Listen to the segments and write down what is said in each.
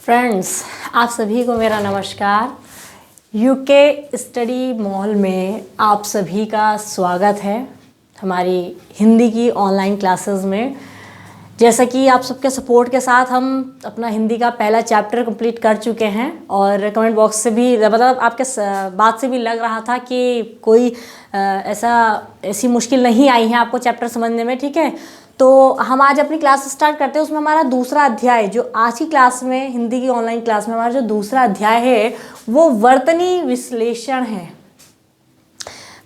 Friends, आप सभी को मेरा नमस्कार। यूके स्टडी मॉल में आप सभी का स्वागत है हमारी हिंदी की ऑनलाइन क्लासेस में। जैसा कि आप सबके सपोर्ट के साथ हम अपना हिंदी का पहला चैप्टर कंप्लीट कर चुके हैं और कमेंट बॉक्स से भी मतलब आपके बात से भी लग रहा था कि कोई ऐसी मुश्किल नहीं आई है आपको चैप्टर समझने में। ठीक है, तो हम आज अपनी क्लास स्टार्ट करते हैं। उसमें हमारा दूसरा अध्याय, जो आज की क्लास में हिंदी की ऑनलाइन क्लास में हमारा जो दूसरा अध्याय है वो वर्तनी विश्लेषण है।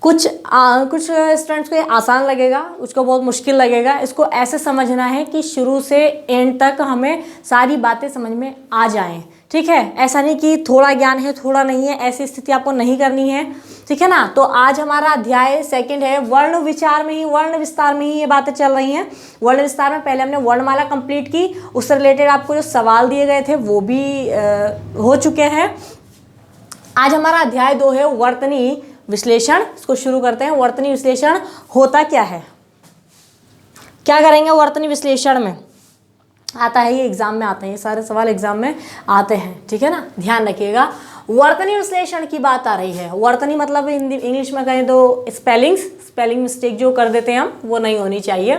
कुछ स्टूडेंट्स को ये आसान लगेगा, उसको बहुत मुश्किल लगेगा। इसको ऐसे समझना है कि शुरू से एंड तक हमें सारी बातें समझ में आ जाएं। ठीक है, ऐसा नहीं कि थोड़ा ज्ञान है थोड़ा नहीं है, ऐसी स्थिति आपको नहीं करनी है। ठीक है ना। तो आज हमारा अध्याय सेकंड है। वर्ण विचार में ही, वर्ण विस्तार में ही ये बातें चल रही हैं। वर्ण विस्तार में पहले हमने वर्णमाला कंप्लीट की, उससे रिलेटेड आपको जो सवाल दिए गए थे वो भी हो चुके हैं। आज हमारा अध्याय 2 है वर्तनी विश्लेषण। इसको शुरू करते हैं। वर्तनी विश्लेषण होता क्या है, क्या करेंगे वर्तनी विश्लेषण में। आता है ये एग्जाम में आते हैं, ये सारे सवाल एग्जाम में आते हैं। ठीक है ना, ध्यान रखिएगा। वर्तनी विश्लेषण की बात आ रही है। वर्तनी मतलब हिंदी इंग्लिश में कहें तो स्पेलिंग मिस्टेक जो कर देते हैं हम, वो नहीं होनी चाहिए।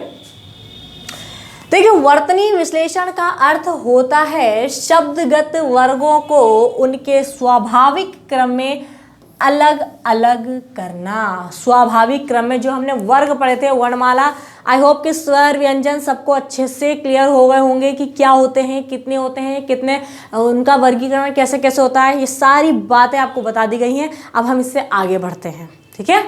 देखिए, वर्तनी विश्लेषण का अर्थ होता है शब्दगत वर्गों को उनके स्वाभाविक क्रम में अलग अलग करना। स्वाभाविक क्रम में जो हमने वर्ग पढ़े थे वर्णमाला, आई होप कि स्वर व्यंजन सबको अच्छे से क्लियर हो गए होंगे कि क्या होते हैं, कितने होते हैं, कितने उनका वर्गीकरण कैसे कैसे होता है। ये सारी बातें आपको बता दी गई हैं। अब हम इससे आगे बढ़ते हैं। ठीक है,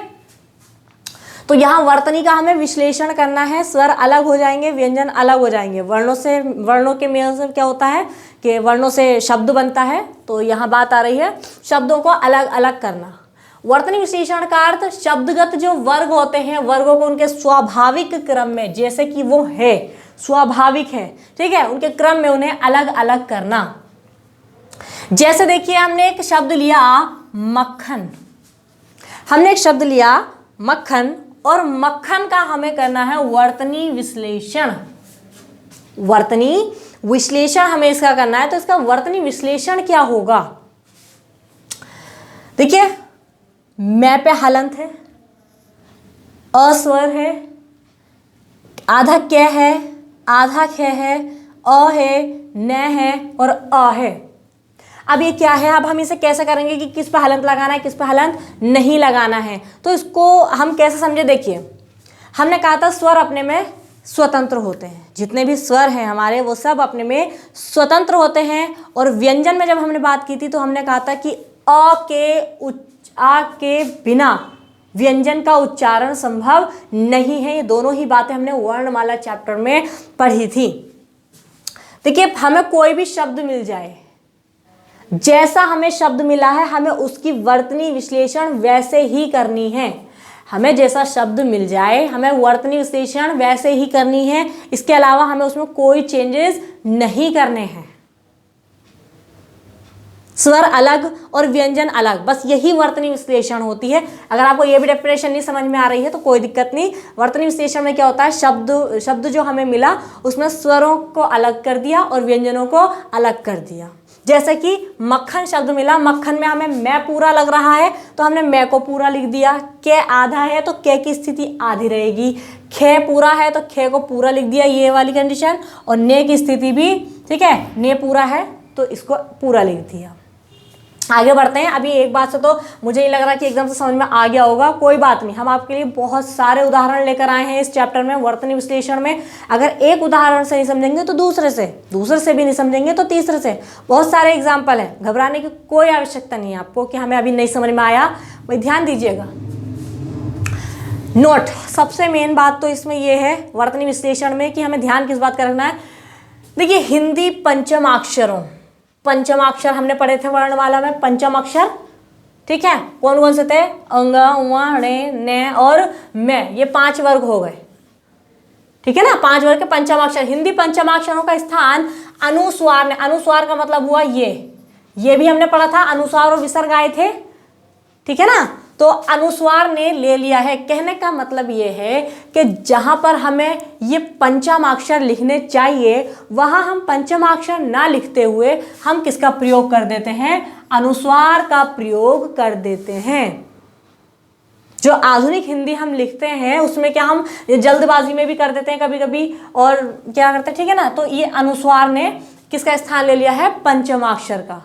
तो यहाँ वर्तनी का हमें विश्लेषण करना है। स्वर अलग हो जाएंगे, व्यंजन अलग हो जाएंगे। वर्णों के मेल से क्या होता है कि वर्णों से शब्द बनता है। तो यहाँ बात आ रही है शब्दों को अलग अलग करना। वर्तनी विश्लेषण का अर्थ शब्दगत जो वर्ग होते हैं, वर्गों को उनके स्वाभाविक क्रम में, जैसे कि वो है स्वाभाविक है, ठीक है, उनके क्रम में उन्हें अलग अलग करना। जैसे देखिए, हमने एक शब्द लिया मक्खन, हमने एक शब्द लिया मक्खन, और मक्खन का हमें करना है वर्तनी विश्लेषण। वर्तनी विश्लेषण हमें इसका करना है। तो इसका वर्तनी विश्लेषण क्या होगा। देखिए, मैं पे हलंत है, अस्वर है, आधा क है, आधा ख है, अ है, न है और अ है। अब ये क्या है, अब हम इसे कैसे करेंगे कि किस पे हलंत लगाना है, किस पे हलंत नहीं लगाना है। तो इसको हम कैसे समझे। देखिए, हमने कहा था स्वर अपने में स्वतंत्र होते हैं। जितने भी स्वर हैं हमारे वो सब अपने में स्वतंत्र होते हैं। और व्यंजन में जब हमने बात की थी तो हमने कहा था कि आ के बिना व्यंजन का उच्चारण संभव नहीं है। ये दोनों ही बातें हमने वर्णमाला चैप्टर में पढ़ी थी। देखिए, हमें कोई भी शब्द मिल जाए, जैसा हमें शब्द मिला है हमें उसकी वर्तनी विश्लेषण वैसे ही करनी है। हमें जैसा शब्द मिल जाए हमें वर्तनी विश्लेषण वैसे ही करनी है। इसके अलावा हमें उसमें कोई चेंजेस नहीं करने हैं। स्वर अलग और व्यंजन अलग, बस यही वर्तनी विश्लेषण होती है। अगर आपको ये भी डेफिनेशन नहीं समझ में आ रही है तो कोई दिक्कत नहीं। वर्तनी विश्लेषण में क्या होता है, शब्द जो हमें मिला उसमें स्वरों को अलग कर दिया और व्यंजनों को अलग कर दिया। जैसे कि मक्खन शब्द मिला, मक्खन में हमें मैं पूरा लग रहा है तो हमने मैं को पूरा लिख दिया। के आधा है तो के की स्थिति आधी रहेगी। खे पूरा है तो खे को पूरा लिख दिया, ये वाली कंडीशन। और ने की स्थिति भी, ठीक है, ने पूरा है तो इसको पूरा लिख दिया। आगे बढ़ते हैं। अभी एक बात से तो मुझे नहीं लग रहा कि एकदम से समझ में आ गया होगा, कोई बात नहीं। हम आपके लिए बहुत सारे उदाहरण लेकर आए हैं इस चैप्टर में वर्तनी विश्लेषण में। अगर एक उदाहरण से नहीं समझेंगे तो दूसरे से भी नहीं समझेंगे तो तीसरे से। बहुत सारे एग्जाम्पल हैं, घबराने की कोई आवश्यकता नहीं है आपको कि हमें अभी नहीं समझ में आया। वही ध्यान दीजिएगा। नोट, सबसे मेन बात तो इसमें यह है वर्तनी विश्लेषण में कि हमें ध्यान किस बात का रखना है। देखिए, हिंदी पंचम अक्षर हमने पढ़े थे वर्णमाला में। पंचम अक्षर, ठीक है, कौन कौन से थे, अंग, उआ, णे, ने और मैं। ये 5 वर्ग हो गए। ठीक है ना, 5 वर्ग के पंचम अक्षर। हिंदी पंचमाक्षरों का स्थान अनुस्वार ने, अनुस्वार का मतलब हुआ ये भी हमने पढ़ा था। अनुस्वार और विसर्ग आए थे, ठीक है ना। तो अनुस्वार ने ले लिया है। कहने का मतलब ये है कि जहां पर हमें ये पंचमाक्षर लिखने चाहिए वहां हम पंचमाक्षर ना लिखते हुए हम किसका प्रयोग कर देते हैं, अनुस्वार का प्रयोग कर देते हैं। जो आधुनिक हिंदी हम लिखते हैं उसमें क्या हम जल्दबाजी में भी कर देते हैं कभी कभी, और क्या करते हैं, ठीक है ना। तो ये अनुस्वार ने किसका स्थान ले लिया है, पंचमाक्षर का।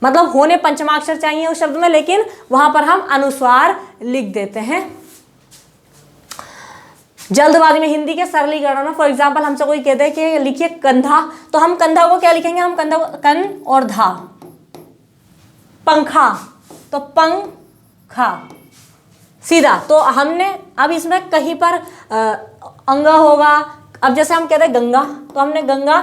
मतलब होने पंचमाक्षर चाहिए उस शब्द में, लेकिन वहां पर हम अनुस्वार लिख देते हैं जल्दबाजी में। हिंदी के सरलीकरण में फॉर एग्जांपल हमसे कोई कहते हैं कि लिखिए कंधा, तो हम कंधा को क्या लिखेंगे, हम कंधा को कन और धा। पंखा तो पंखा सीधा। तो हमने अब इसमें कहीं पर अंग होगा। अब जैसे हम कहते हैं गंगा, तो हमने गंगा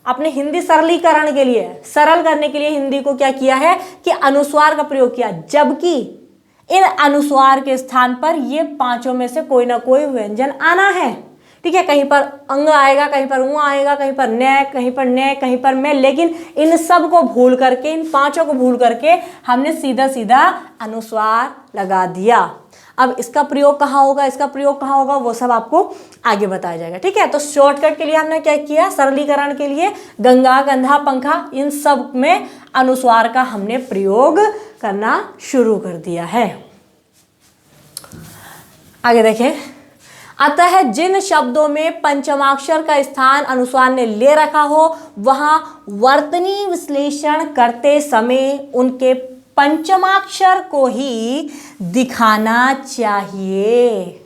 अपने हिंदी सरलीकरण के लिए, सरल करने के लिए हिंदी को क्या किया है कि अनुस्वार का प्रयोग किया, जबकि इन अनुस्वार के स्थान पर ये पांचों में से कोई ना कोई व्यंजन आना है। ठीक है, कहीं पर अंग आएगा, कहीं पर ऊ आएगा, कहीं पर न, कहीं पर ने, कहीं पर मैं, लेकिन इन सब को भूल करके, इन पांचों को भूल करके हमने सीधा सीधा अनुस्वार लगा दिया। अब इसका प्रयोग कहाँ होगा, इसका प्रयोग कहाँ होगा, वो सब आपको आगे बताया जाएगा। ठीक है, तो शॉर्टकट के लिए हमने क्या किया, सरलीकरण के लिए गंगा, कंधा, पंखा, इन सब में अनुस्वार का हमने प्रयोग करना शुरू कर दिया है। आगे देखें, अतः जिन शब्दों में पंचमाक्षर का स्थान अनुस्वार ने ले रखा हो वहां वर्तनी विश्लेषण करते समय उनके पंचमाक्षर को ही दिखाना चाहिए।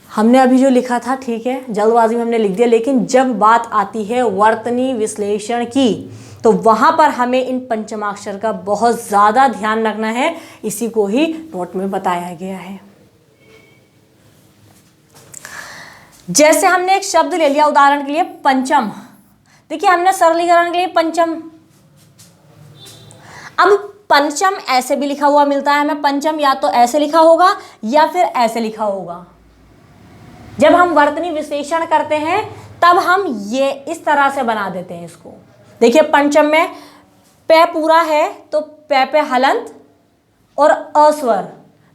हमने अभी जो लिखा था, ठीक है, जल्दबाजी में हमने लिख दिया, लेकिन जब बात आती है वर्तनी विश्लेषण की तो वहां पर हमें इन पंचमाक्षर का बहुत ज्यादा ध्यान रखना है। इसी को ही नोट में बताया गया है। जैसे हमने एक शब्द ले लिया उदाहरण के लिए पंचम, देखिए हमने सरलीकरण के लिए पंचम, अब पंचम ऐसे भी लिखा हुआ मिलता है हमें। पंचम या तो ऐसे लिखा होगा या फिर ऐसे लिखा होगा। जब हम वर्तनी विश्लेषण करते हैं तब हम ये इस तरह से बना देते हैं इसको। देखिए पंचम में पे पूरा है तो पे पे हलंत और अस्वर,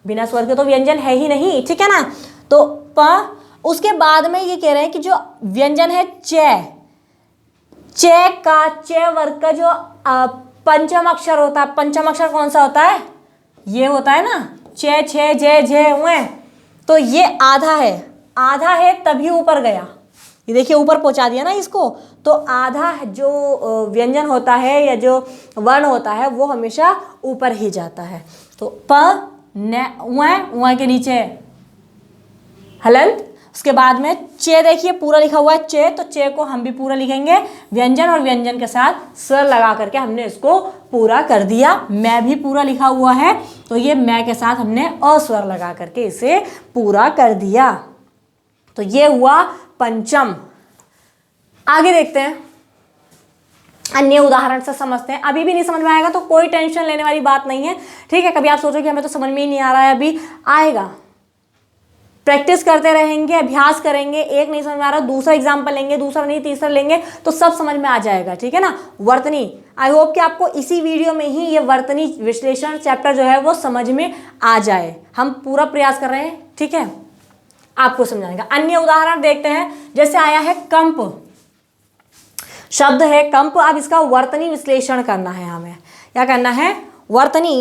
बिना स्वर के तो व्यंजन है ही नहीं, ठीक है ना। तो प, उसके बाद में ये कह रहे हैं कि जो व्यंजन है चे, चे का, चे वर्ग का जो पंचम अक्षर होता है, पंचम अक्षर कौन सा होता है, ये होता है ना, चे, छे, जे, झे, उए। तो ये आधा है, आधा है तभी ऊपर गया, ये देखिए ऊपर पहुंचा दिया ना इसको। तो आधा जो व्यंजन होता है या जो वर्ण होता है वो हमेशा ऊपर ही जाता है। तो प, न, उए, उए के नीचे हलंत, उसके बाद में चे, देखिए पूरा लिखा हुआ है चे, तो चे को हम भी पूरा लिखेंगे, व्यंजन और व्यंजन के साथ स्वर लगा करके हमने इसको पूरा कर दिया। मैं भी पूरा लिखा हुआ है तो ये मैं के साथ हमने अस्वर लगा करके इसे पूरा कर दिया। तो ये हुआ पंचम। आगे देखते हैं, अन्य उदाहरण से समझते हैं। अभी भी नहीं समझ में आएगा तो कोई टेंशन लेने वाली बात नहीं है, ठीक है। कभी आप सोचो कि हमें तो समझ में ही नहीं आ रहा है, अभी आएगा। प्रैक्टिस करते रहेंगे, अभ्यास करेंगे, एक नहीं समझ में आ रहा दूसरा एग्जाम्पल लेंगे, दूसरा नहीं तीसरा लेंगे तो सब समझ में आ जाएगा, ठीक है ना। वर्तनी, आई होप कि आपको इसी वीडियो में ही ये वर्तनी विश्लेषण चैप्टर जो है वो समझ में आ जाए। हम पूरा प्रयास कर रहे हैं, ठीक है, आपको समझाने का। अन्य उदाहरण देखते हैं, जैसे आया है कंप, शब्द है कंप। अब इसका वर्तनी विश्लेषण करना है, हमें क्या करना है, वर्तनी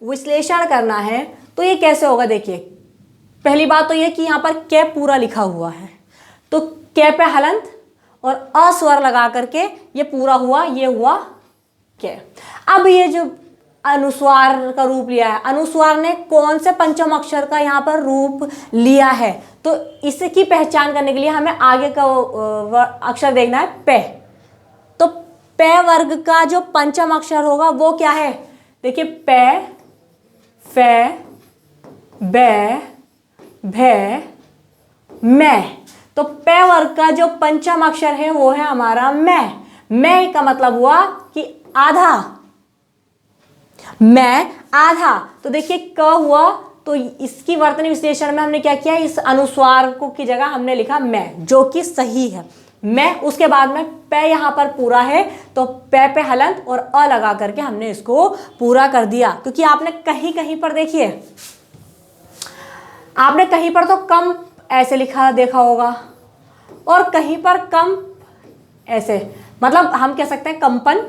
विश्लेषण करना है। तो ये कैसे होगा, देखिए पहली बात तो ये कि यहाँ पर कै पूरा लिखा हुआ है, तो कै पे हलंत और अस्वर लगा करके ये पूरा हुआ, ये हुआ कै। अब ये जो अनुस्वार का रूप लिया है, अनुस्वार ने कौन से पंचम अक्षर का यहाँ पर रूप लिया है, तो इसकी पहचान करने के लिए हमें आगे का अक्षर देखना है पे। तो पे वर्ग का जो पंचम अक्षर होगा वो क्या है, देखिए पे, फे, बे, भे, मैं। तो पे वर्ग का जो पंचम अक्षर है वो है हमारा मैं। मैं का मतलब हुआ कि आधा, मैं आधा। तो देखिए क हुआ, तो इसकी वर्तनी विश्लेषण में हमने क्या किया, इस अनुस्वार को की जगह हमने लिखा मैं, जो कि सही है। मैं, उसके बाद में पे यहाँ पर पूरा है तो पे हलंत और अ लगा करके हमने इसको पूरा कर दिया। क्योंकि आपने कहीं कहीं पर देखिए, आपने कहीं पर तो कम ऐसे लिखा देखा होगा और कहीं पर कम ऐसे, मतलब हम कह सकते हैं कंपन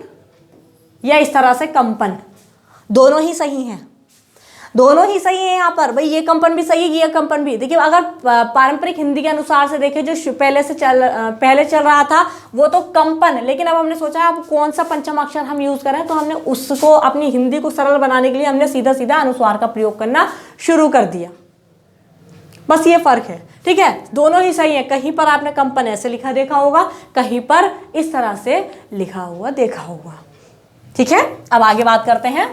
या इस तरह से कंपन। दोनों ही सही हैं, दोनों ही सही है यहाँ पर। भाई ये कंपन भी सही है, ये कंपन भी। देखिए अगर पारंपरिक हिंदी के अनुसार से देखें, जो पहले चल रहा था वो तो कंपन, लेकिन अब हमने सोचा अब कौन सा पंचम अक्षर हम यूज करें, तो हमने उसको अपनी हिंदी को सरल बनाने के लिए हमने सीधा सीधा अनुस्वार का प्रयोग करना शुरू कर दिया। बस ये फर्क है, ठीक है। दोनों ही सही है। कहीं पर आपने कंपन ऐसे लिखा देखा होगा, कहीं पर इस तरह से लिखा हुआ देखा होगा, ठीक है। अब आगे बात करते हैं।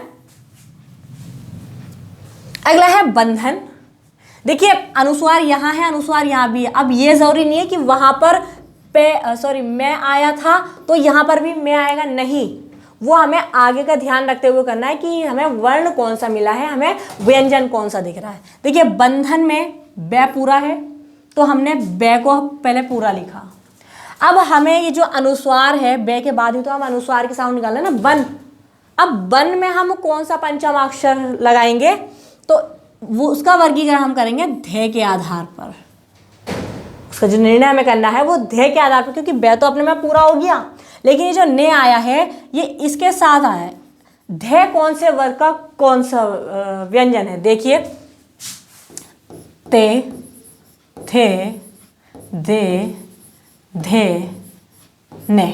अगला है बंधन। देखिए अनुस्वार यहाँ है, अनुस्वार यहाँ भी है। अब ये जरूरी नहीं है कि वहां पर मैं आया था तो यहाँ पर भी मैं आएगा, नहीं। वो हमें आगे का ध्यान रखते हुए करना है कि हमें वर्ण कौन सा मिला है, हमें व्यंजन कौन सा दिख रहा है। देखिए बंधन में बै पूरा है तो हमने बै को पहले पूरा लिखा। अब हमें ये जो अनुस्वार है, बै के बाद ही तो हम अनुस्वार के साउंड निकालें ना, बन। अब बन में हम कौन सा पंचम अक्षर लगाएंगे, तो वो उसका वर्गीकरण हम करेंगे ध्य के आधार पर। उसका जो निर्णय हमें करना है वो ध्य के आधार पर, क्योंकि बै तो अपने में पूरा हो गया, लेकिन ये जो ने आया है ये इसके साथ आया है। ध्य कौन से वर्ग का कौन सा व्यंजन है, देखिए ते, थे, दे, धे, ने।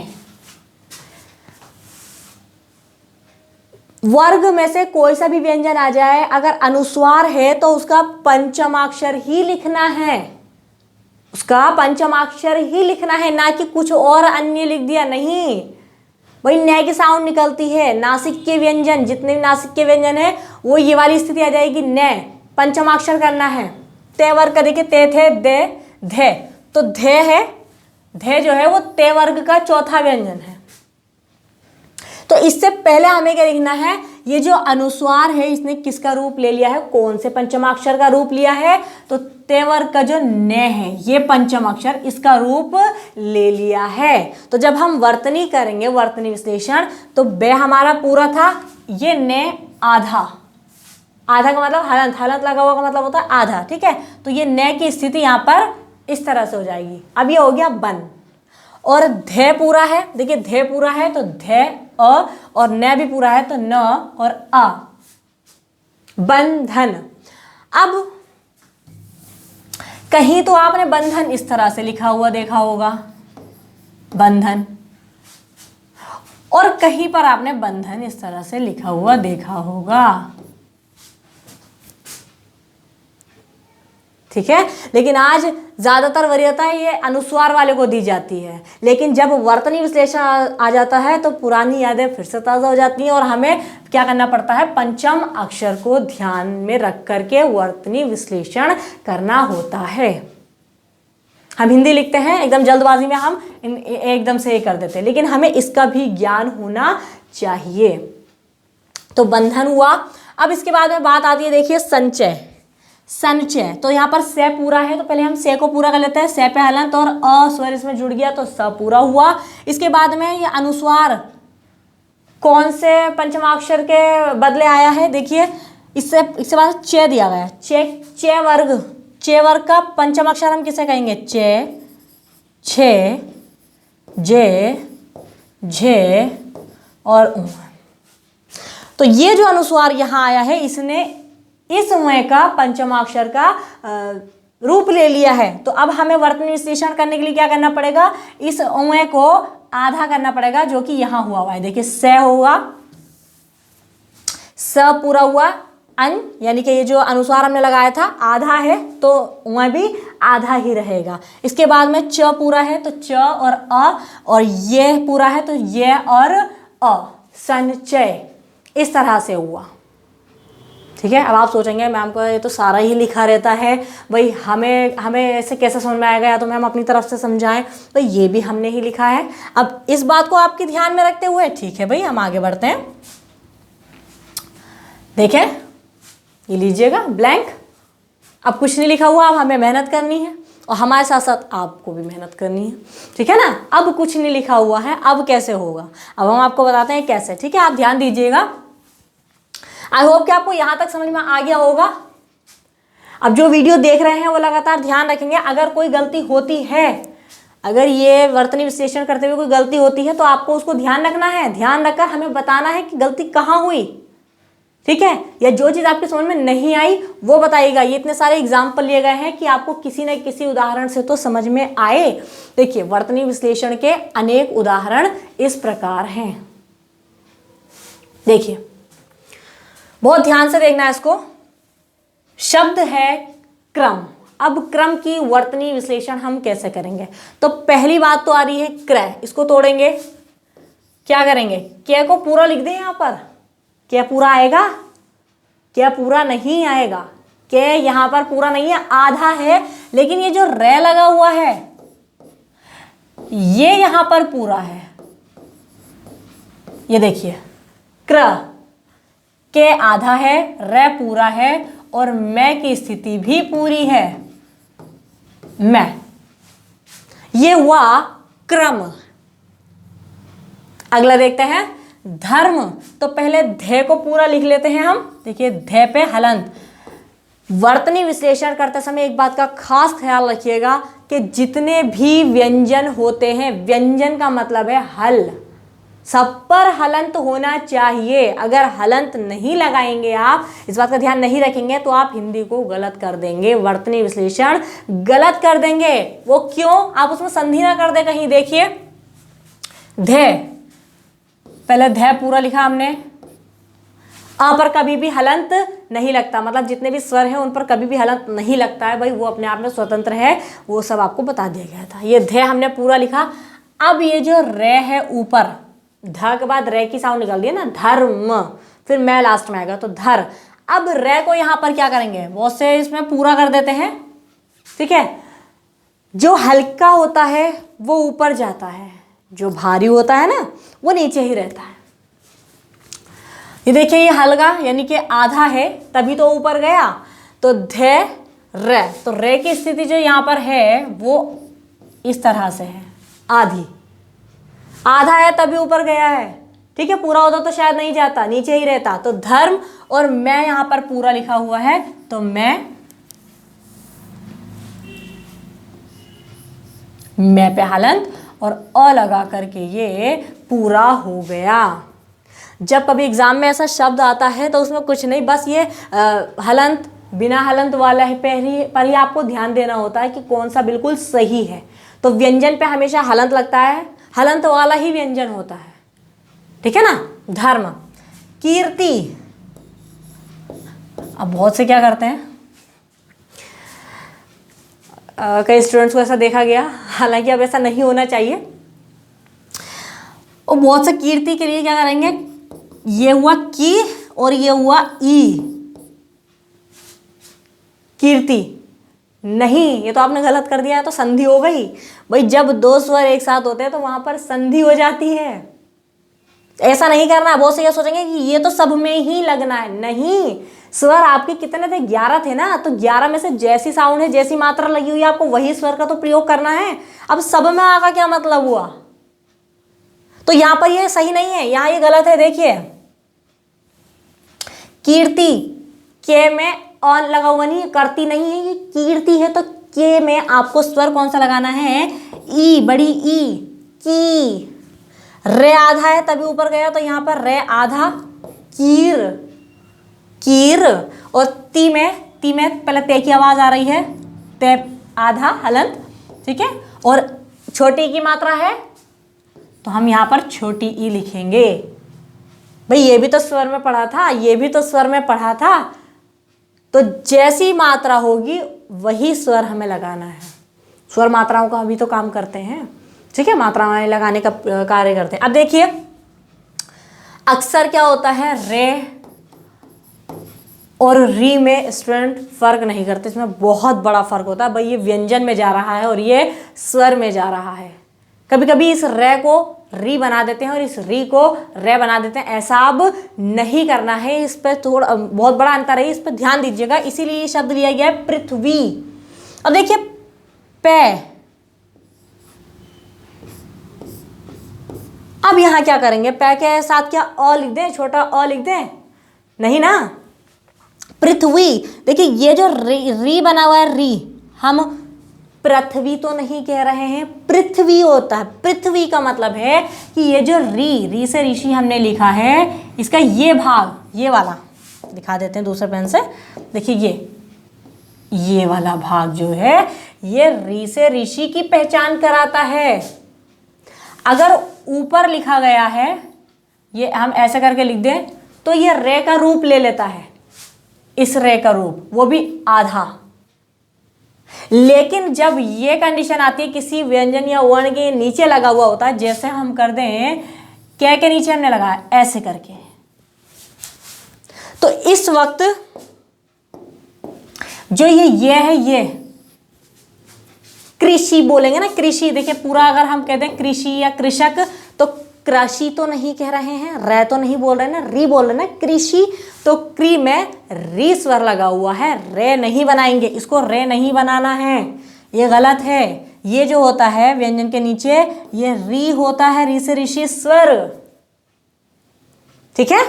वर्ग में से कोई सा भी व्यंजन आ जाए, अगर अनुस्वार है तो उसका पंचमाक्षर ही लिखना है, उसका पंचमाक्षर ही लिखना है, ना कि कुछ और अन्य लिख दिया, नहीं। वही न की साउंड निकलती है। नासिक के व्यंजन, जितने भी नासिक के व्यंजन है वो ये वाली स्थिति आ जाएगी, न पंचमाक्षर करना है। ते वर्ग का देखिए, ते, थे, दे, धे, तो धे है, धे जो है वो ते वर्ग का चौथा व्यंजन है। तो इससे पहले हमें क्या लिखना है, ये जो अनुस्वार है इसने किसका रूप ले लिया है, कौन से पंचमाक्षर का रूप लिया है, तो ते वर्ग का जो न है ये पंचमाक्षर इसका रूप ले लिया है। तो जब हम वर्तनी करेंगे, वर्तनी विश्लेषण, तो बे हमारा पूरा था, ये न आधा, आधा का मतलब हलंत, हलंत लगा हुआ का मतलब होता है आधा, ठीक है। तो ये न की स्थिति यहाँ पर इस तरह से हो जाएगी। अब ये हो गया बन। और ध्य पूरा है, देखिए ध्य पूरा है तो ध्य अ, और न भी पूरा है तो न और अ, बंधन। अब कहीं तो आपने बंधन इस तरह से लिखा हुआ देखा होगा, बंधन, और कहीं पर आपने बंधन इस तरह से लिखा हुआ देखा होगा, ठीक है। लेकिन आज ज्यादातर वरीयता ये अनुस्वार वाले को दी जाती है, लेकिन जब वर्तनी विश्लेषण आ जाता है तो पुरानी यादें फिर से ताज़ा हो जाती हैं और हमें क्या करना पड़ता है, पंचम अक्षर को ध्यान में रख करके वर्तनी विश्लेषण करना होता है। हम हिंदी लिखते हैं एकदम जल्दबाजी में, हम एकदम से ये कर देते हैं, लेकिन हमें इसका भी ज्ञान होना चाहिए। तो बंधन हुआ। अब इसके बाद में बात आती है, देखिए संचय। संचय, तो यहाँ पर से पूरा है तो पहले हम से को पूरा कर लेते हैं, से पे हलंत और अ स्वर इसमें जुड़ गया तो स पूरा हुआ। इसके बाद में ये अनुस्वार कौन से पंचमाक्षर के बदले आया है, देखिए इससे बाद चे दिया गया है, चे वर्ग, चे वर्ग का पंचमाक्षर हम किसे कहेंगे, चे, छे, जे, झे और उ। तो ये जो अनुस्वार यहाँ आया है इसने इस उय का पंचमाक्षर का रूप ले लिया है। तो अब हमें वर्तनी विश्लेषण करने के लिए क्या करना पड़ेगा, इस उय को आधा करना पड़ेगा, जो कि यहाँ हुआ है। देखिए स होगा, स पूरा हुआ, अन यानी कि ये जो अनुस्वार हमने लगाया था आधा है तो उय भी आधा ही रहेगा। इसके बाद में च पूरा है तो च और अ, और ये पूरा है तो ये और अ, संचय, इस तरह से हुआ, ठीक है। अब आप सोचेंगे मैम को ये तो सारा ही लिखा रहता है, भाई हमें ऐसे कैसे समझ में आएगा, या तो मैम अपनी तरफ से समझाएं, तो ये भी हमने ही लिखा है। अब इस बात को आपके ध्यान में रखते हुए, ठीक है भाई, हम आगे बढ़ते हैं। देखें, ये लीजिएगा ब्लैंक, अब कुछ नहीं लिखा हुआ, अब हमें मेहनत करनी है और हमारे साथ साथ आपको भी मेहनत करनी है, ठीक है ना। अब कुछ नहीं लिखा हुआ है, अब कैसे होगा, अब हम आपको बताते हैं कैसे, ठीक है। आप ध्यान दीजिएगा। आई होप कि आपको यहाँ तक समझ में आ गया होगा। अब जो वीडियो देख रहे हैं वो लगातार ध्यान रखेंगे। अगर कोई गलती होती है, अगर ये वर्तनी विश्लेषण करते हुए कोई गलती होती है तो आपको उसको ध्यान रखना है, ध्यान रखकर हमें बताना है कि गलती कहाँ हुई, ठीक है। या जो चीज़ आपकी समझ में नहीं आई वो बताइएगा। ये इतने सारे एग्जाम्पल लिए गए हैं कि आपको किसी न किसी उदाहरण से तो समझ में आए। देखिए, वर्तनी विश्लेषण के अनेक उदाहरण इस प्रकार हैं। देखिए, बहुत ध्यान से देखना है इसको। शब्द है क्रम। अब क्रम की वर्तनी विश्लेषण हम कैसे करेंगे? तो पहली बात तो आ रही है क्रय, इसको तोड़ेंगे। क्या करेंगे? क्या को पूरा लिख दें यहाँ पर। क्या पूरा आएगा? क्या पूरा नहीं आएगा। क्या यहाँ पर पूरा नहीं है, आधा है, लेकिन ये जो रे लगा हुआ है ये यहाँ पर पूरा है। ये देखिए, क्र के आधा है, रे पूरा है और मैं की स्थिति भी पूरी है। मैं, ये हुआ क्रम। अगला देखते हैं धर्म। तो पहले धे को पूरा लिख लेते हैं हम। देखिए, धे पे हलंत। वर्तनी विश्लेषण करते समय एक बात का खास ख्याल रखिएगा कि जितने भी व्यंजन होते हैं, व्यंजन का मतलब है हल, सब पर हलंत होना चाहिए। अगर हलंत नहीं लगाएंगे, आप इस बात का ध्यान नहीं रखेंगे तो आप हिंदी को गलत कर देंगे, वर्तनी विश्लेषण गलत कर देंगे। वो क्यों? आप उसमें संधि ना कर दे कहीं। देखिए, धे, पहले धे पूरा लिखा हमने। आ पर कभी भी हलंत नहीं लगता, मतलब जितने भी स्वर हैं उन पर कभी भी हलंत नहीं लगता है भाई, वो अपने आप में स्वतंत्र है, वो सब आपको बता दिया गया था। ये धे हमने पूरा लिखा। अब ये जो रे है ऊपर, ध के बाद रे की साउंड निकाल दिया ना, धर्म, फिर मैं लास्ट में आएगा तो धर। अब रे को यहां पर क्या करेंगे? बहुत से इसमें पूरा कर देते हैं, ठीक है। जो हल्का होता है वो ऊपर जाता है, जो भारी होता है ना वो नीचे ही रहता है। ये देखिए, ये हल्का यानी कि आधा है, तभी तो ऊपर गया। तो धे रे, तो रे की स्थिति जो यहां पर है वो इस तरह से है, आधी, आधा है तभी ऊपर गया है, ठीक है। पूरा होता तो शायद नहीं जाता, नीचे ही रहता। तो धर्म और मैं यहां पर पूरा लिखा हुआ है, तो मैं पे हलंत और अ लगा करके ये पूरा हो गया। जब कभी एग्जाम में ऐसा शब्द आता है तो उसमें कुछ नहीं, बस ये हलंत, बिना हलंत वाला है पर ही आपको ध्यान देना होता है कि कौन सा बिल्कुल सही है। तो व्यंजन पे हमेशा हलंत लगता है, हलंत वाला ही व्यंजन होता है, ठीक है ना। धर्म, कीर्ति। अब बहुत से क्या करते हैं, कई स्टूडेंट्स को ऐसा देखा गया, हालांकि अब ऐसा नहीं होना चाहिए। और बहुत से कीर्ति के लिए क्या करेंगे, ये हुआ की और ये हुआ ई, कीर्ति। नहीं, ये तो आपने गलत कर दिया है, तो संधि हो गई भाई। जब दो स्वर एक साथ होते हैं तो वहां पर संधि हो जाती है। ऐसा नहीं करना। बहुत से ये सोचेंगे कि ये तो सब में ही लगना है, नहीं। स्वर आपके कितने थे? 11 थे ना, तो 11 में से जैसी साउंड है, जैसी मात्रा लगी हुई है, आपको वही स्वर का तो प्रयोग करना है। अब सब में आ का क्या मतलब हुआ? तो यहां पर ये सही नहीं है, यहां ये गलत है। देखिए, कीर्ति, के में ऑन लगा हुआ नहीं, करती नहीं है, ये कीर्ति है। तो के में आपको स्वर कौन सा लगाना है? ई, बड़ी ई, की। रे आधा है तभी ऊपर गया, तो यहां पर रे आधा, कीर, कीर। और ती में पहले ते की आवाज आ रही है, ते आधा हलंत, ठीक है। और छोटी की मात्रा है तो हम यहां पर छोटी ई लिखेंगे। भाई ये भी तो स्वर में पढ़ा था, ये भी तो स्वर में पढ़ा था। तो जैसी मात्रा होगी वही स्वर हमें लगाना है। स्वर मात्राओं का भी तो काम करते हैं, ठीक है, मात्राएं लगाने का कार्य करते हैं। अब देखिए, अक्सर क्या होता है, रे और री में स्टूडेंट फर्क नहीं करते, इसमें बहुत बड़ा फर्क होता है। भाई ये व्यंजन में जा रहा है और ये स्वर में जा रहा है। कभी कभी इस रे को री बना देते हैं और इस री को रे बना देते हैं, ऐसा अब नहीं करना है। इस पर थोड़ा बहुत बड़ा अंतर है, इस पर ध्यान दीजिएगा। इसीलिए ये शब्द लिया गया है पृथ्वी। अब देखिए, पे। अब यहां क्या करेंगे, पे के साथ क्या अ लिख दें, छोटा अ लिख दें? नहीं ना। पृथ्वी, देखिए ये जो री बना हुआ है, री, हम पृथ्वी तो नहीं कह रहे हैं, पृथ्वी होता है। पृथ्वी का मतलब है कि ये जो री से ऋषि हमने लिखा है, इसका ये भाग, ये वाला दिखा देते हैं दूसरे पेन से। देखिए ये वाला भाग जो है, ये री से ऋषि की पहचान कराता है। अगर ऊपर लिखा गया है, ये हम ऐसे करके लिख दें, तो ये रे का रूप ले लेता है, इस रे का रूप, वो भी आधा। लेकिन जब ये कंडीशन आती है किसी व्यंजन या वर्ण के नीचे लगा हुआ होता है, जैसे हम कर दें क्या के नीचे हमने लगाया ऐसे करके, तो इस वक्त जो ये है, ये कृषि बोलेंगे ना, कृषि। देखिए पूरा अगर हम कहते हैं कृषि या कृषक, तो कृषि तो नहीं कह रहे हैं, रे तो नहीं बोल रहे ना, री बोल रहे ना, कृषि। तो क्री में री स्वर लगा हुआ है, रे नहीं बनाएंगे, इसको रे नहीं बनाना है, ये गलत है। ये जो होता है व्यंजन के नीचे, ये री होता है, री से ऋषि स्वर। ठीक है,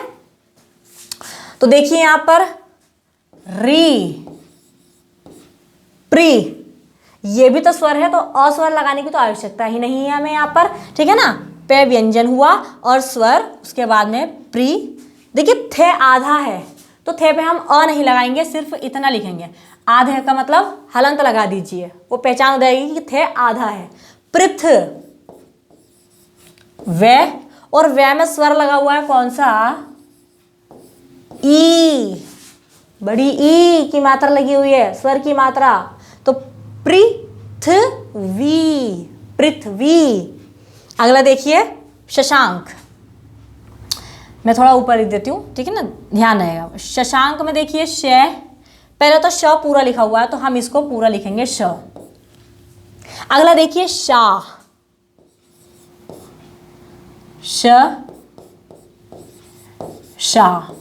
तो देखिए यहां पर री, प्री, ये भी तो स्वर है, तो अस्वर लगाने की तो आवश्यकता ही नहीं है हमें यहां पर। ठीक है ना, पे व्यंजन हुआ और स्वर, उसके बाद में प्री। देखिए थे आधा है, तो थे पे हम अ नहीं लगाएंगे, सिर्फ इतना लिखेंगे। आधे का मतलब हलंत लगा दीजिए, वो पहचान हो जाएगी कि थे आधा है। पृथ, वे, और वे में स्वर लगा हुआ है कौन सा, ई, बड़ी ई की मात्रा लगी हुई है, स्वर की मात्रा। तो पृथ्वी, पृथ्वी। अगला देखिए शशांक, मैं थोड़ा ऊपर लिख देती हूँ, ठीक है ना, ध्यान रहेगा। शशांक में देखिए श, पहले तो श पूरा लिखा हुआ है, तो हम इसको पूरा लिखेंगे श। अगला देखिए शाह, श, शाह।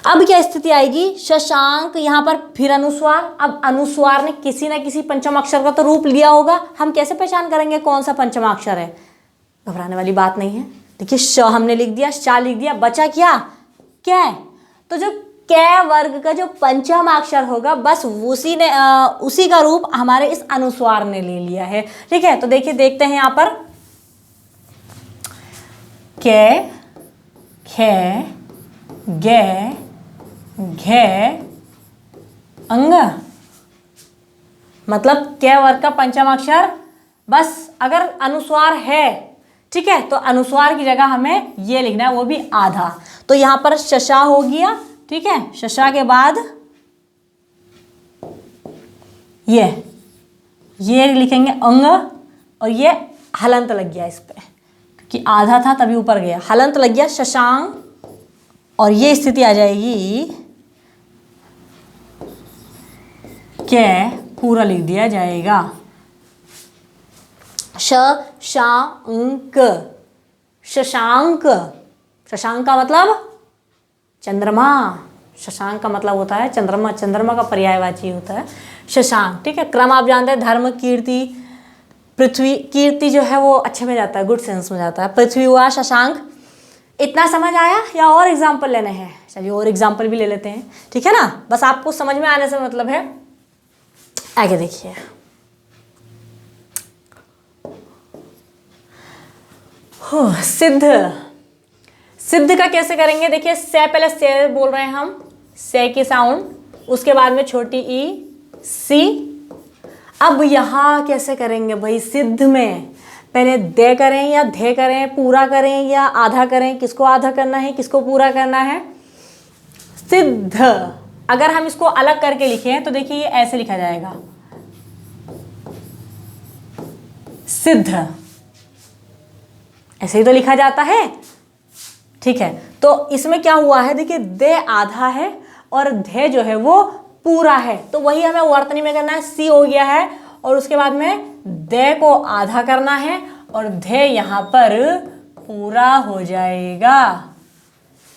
अब क्या स्थिति आएगी, शशांक, यहां पर फिर अनुस्वार। अब अनुस्वार ने किसी ना किसी पंचमाक्षर का तो रूप लिया होगा, हम कैसे पहचान करेंगे कौन सा पंचमाक्षर है? घबराने वाली बात नहीं है। देखिए श हमने लिख दिया, शा लिख दिया, बचा क्या, कै। तो जो कै वर्ग का जो पंचमाक्षर होगा, बस उसी का रूप हमारे इस अनुस्वार ने ले लिया है। ठीक है, तो देखिए देखते हैं यहां पर कै, खे, गे, घे, अंग, मतलब कै वर्ग का पंचमाक्षर। बस अगर अनुस्वार है, ठीक है, तो अनुस्वार की जगह हमें ये लिखना है, वो भी आधा। तो यहां पर शशा हो गया, ठीक है, शशा के बाद ये लिखेंगे अंग, और ये हलंत लग गया इस पे, क्योंकि आधा था तभी ऊपर गया, हलंत लग गया शशांक, और ये स्थिति आ जाएगी के पूरा लिख दिया जाएगा शशांक, शशांक। शशांक का मतलब चंद्रमा, शशांक का मतलब होता है चंद्रमा, चंद्रमा का पर्यायवाची होता है शशांक। ठीक है, क्रम आप जानते हैं, धर्म, कीर्ति, पृथ्वी। कीर्ति जो है वो अच्छे में जाता है, गुड सेंस में जाता है। पृथ्वी हुआ, शशांक। इतना समझ आया या और एग्जाम्पल लेने हैं? चलिए और एग्जाम्पल भी ले लेते हैं, ठीक है ना। बस आपको समझ में आने से मतलब है। आगे देखिए, सिद्ध। सिद्ध का कैसे करेंगे? देखिए से, पहले से बोल रहे हैं हम, से की साउंड, उसके बाद में छोटी ई, सी। अब यहां कैसे करेंगे भाई? सिद्ध में पहले दे करें या धे करें, पूरा करें या आधा करें? किसको आधा करना है, किसको पूरा करना है? सिद्ध। अगर हम इसको अलग करके लिखें तो देखिए ये ऐसे लिखा जाएगा, सिद्ध। ऐसे ही तो लिखा जाता है, ठीक है। तो इसमें क्या हुआ है, देखिए दे आधा है और धे जो है वो पूरा है, तो वही हमें वर्तनी में करना है। सी हो गया है और उसके बाद में दे को आधा करना है और धे यहां पर पूरा हो जाएगा,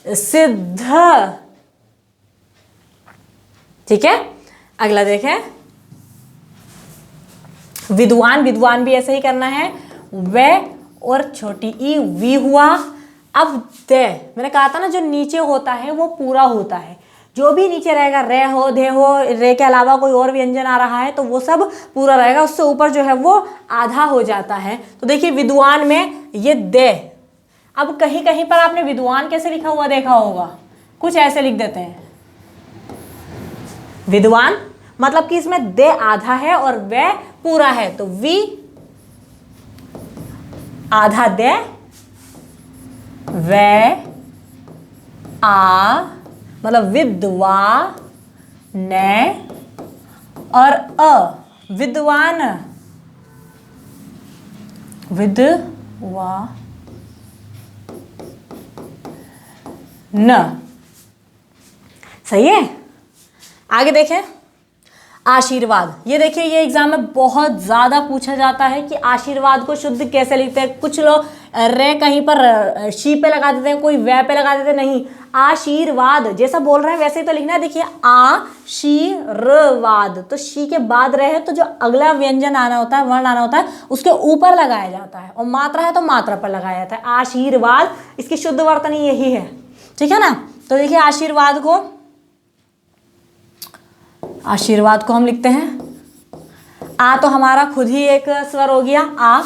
सिद्ध। ठीक है, अगला देखें, विद्वान, विद्वान भी ऐसे ही करना है, वे और छोटी ई वी हुआ। अब दे, मैंने कहा था ना जो नीचे होता है वो पूरा होता है, जो भी नीचे रहेगा, रे हो, दे हो, रे के अलावा कोई और व्यंजन आ रहा है तो वो सब पूरा रहेगा, उससे ऊपर जो है वो आधा हो जाता है। तो देखिए विद्वान में ये दे। अब कहीं कहीं पर आपने विद्वान कैसे लिखा हुआ देखा होगा, कुछ ऐसे लिख देते हैं विद्वान, मतलब कि इसमें दे आधा है और वे पूरा है, तो वी आधा दे, वे आ मतलब विद्वा ने, और अ विद्वान, विद्वा न। सही है। आगे देखें, आशीर्वाद। ये देखिए ये एग्जाम में बहुत ज़्यादा पूछा जाता है कि आशीर्वाद को शुद्ध कैसे लिखते हैं। कुछ लोग रे कहीं पर शी पे लगा देते हैं, कोई वै पे लगा देते हैं, नहीं, आशीर्वाद जैसा बोल रहे हैं वैसे ही तो लिखना है। देखिए आशीर्वाद, तो शी के बाद रहे तो जो अगला व्यंजन आना होता है, वर्ण आना होता है, उसके ऊपर लगाया जाता है, और मात्रा है तो मात्रा पर लगाया जाता है। आशीर्वाद, इसकी शुद्ध वर्तनी यही है, ठीक है ना। तो देखिए आशीर्वाद को हम लिखते हैं, आ तो हमारा खुद ही एक स्वर हो गया आ।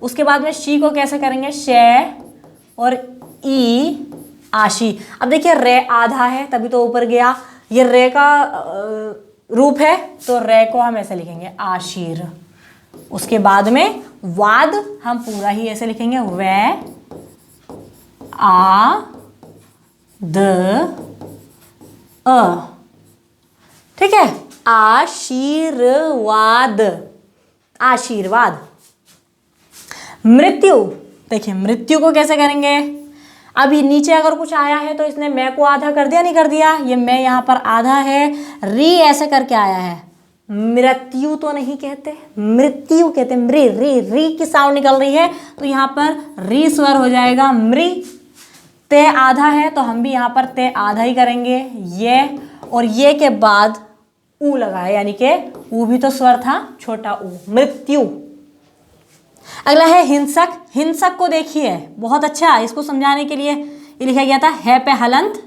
उसके बाद में शी को कैसे करेंगे, शे और ई आशी। अब देखिए रे आधा है तभी तो ऊपर गया, ये रे का रूप है तो रे को हम ऐसे लिखेंगे आशीर। उसके बाद में वाद हम पूरा ही ऐसे लिखेंगे, वे आ द अ, ठीक है। आशीर्वाद, आशीर्वाद। मृत्यु, देखिए मृत्यु को कैसे करेंगे। अभी नीचे अगर कुछ आया है तो इसने मैं को आधा कर दिया, नहीं कर दिया, ये मैं यहाँ पर आधा है, री ऐसे करके आया है, मृत्यु तो नहीं कहते, मृत्यु कहते, मृ, री, री की साउंड निकल रही है तो यहाँ पर री स्वर हो जाएगा मृ। ते आधा है तो हम भी यहाँ पर ते आधा ही करेंगे, ये, और ये के बाद ऊ लगाए, यानी कि ऊ भी तो स्वर था, छोटा ऊ, मृत्यु। अगला है हिंसक। हिंसक को देखिए बहुत अच्छा, इसको समझाने के लिए ये लिखा गया था है पे हलंत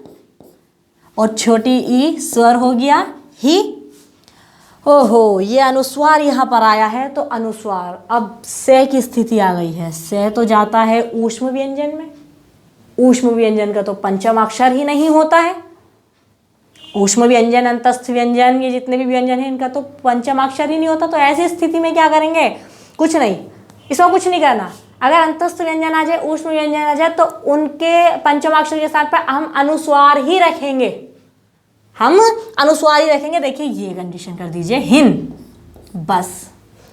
और छोटी ई स्वर हो गया ही। ओहो, ये अनुस्वार यहाँ पर आया है तो अनुस्वार, अब से की स्थिति आ गई है, से तो जाता है ऊष्म व्यंजन में। ऊष्म व्यंजन का तो पंचम अक्षर ही नहीं होता है। ऊष्म व्यंजन, अंतस्थ व्यंजन, ये जितने भी व्यंजन हैं इनका तो पंचम अक्षर ही नहीं होता। तो ऐसी स्थिति में क्या करेंगे, कुछ नहीं, इसमें कुछ नहीं करना। अगर अंतस्थ व्यंजन आ जाए, ऊष्म व्यंजन आ जाए तो उनके पंचम अक्षर के साथ पर हम अनुस्वार ही रखेंगे, हम अनुस्वार ही रखेंगे। देखिए ये कंडीशन कर दीजिए, हिन, बस।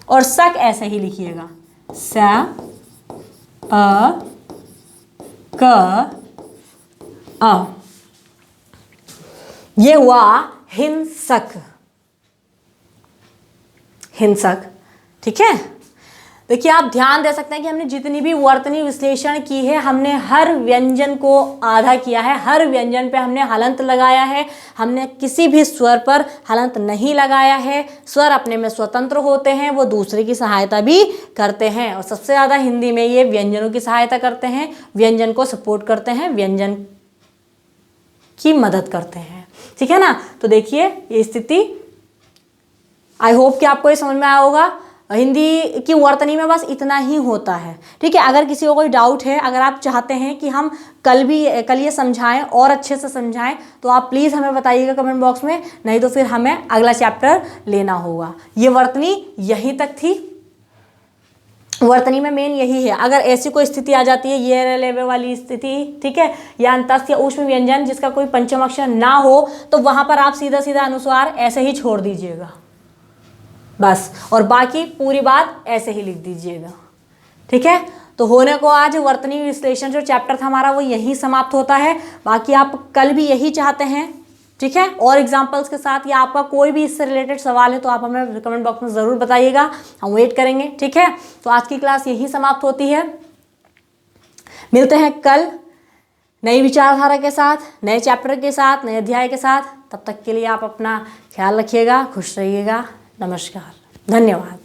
और सक ऐसे ही लिखिएगा, स अ क अ, ये हुआ हिंसक, हिंसक, ठीक है। देखिए आप ध्यान दे सकते हैं कि हमने जितनी भी वर्तनी विश्लेषण की है, हमने हर व्यंजन को आधा किया है, हर व्यंजन पे हमने हलंत लगाया है, हमने किसी भी स्वर पर हलंत नहीं लगाया है। स्वर अपने में स्वतंत्र होते हैं, वो दूसरे की सहायता भी करते हैं, और सबसे ज़्यादा हिंदी में ये व्यंजनों की सहायता करते हैं, व्यंजन को सपोर्ट करते हैं, व्यंजन की मदद करते हैं, ठीक है ना। तो देखिए ये स्थिति, आई होप कि आपको ये समझ में आया होगा। हिंदी की वर्तनी में बस इतना ही होता है, ठीक है। अगर किसी को कोई डाउट है, अगर आप चाहते हैं कि हम कल ये समझाएं और अच्छे से समझाएं, तो आप प्लीज़ हमें बताइएगा कमेंट बॉक्स में, नहीं तो फिर हमें अगला चैप्टर लेना होगा। ये वर्तनी यहीं तक थी, वर्तनी में मेन यही है। अगर ऐसी कोई स्थिति आ जाती है, ये लेवे वाली स्थिति, ठीक है, या अंतस्थ या ऊष्म व्यंजन जिसका कोई पंचम अक्षर ना हो, तो वहां पर आप सीधा सीधा अनुस्वार ऐसे ही छोड़ दीजिएगा बस, और बाकी पूरी बात ऐसे ही लिख दीजिएगा, ठीक है। तो होने को आज वर्तनी विश्लेषण जो चैप्टर था हमारा वो यही समाप्त होता है। बाकी आप कल भी यही चाहते हैं, ठीक है, और एग्जाम्पल्स के साथ, या आपका कोई भी इससे रिलेटेड सवाल है तो आप हमें कमेंट बॉक्स में ज़रूर बताइएगा, हम वेट करेंगे, ठीक है। तो आज की क्लास यही समाप्त होती है, मिलते हैं कल नई विचारधारा के साथ, नए चैप्टर के साथ, नए अध्याय के साथ। तब तक के लिए आप अपना ख्याल रखिएगा, खुश रहिएगा। नमस्कार, धन्यवाद।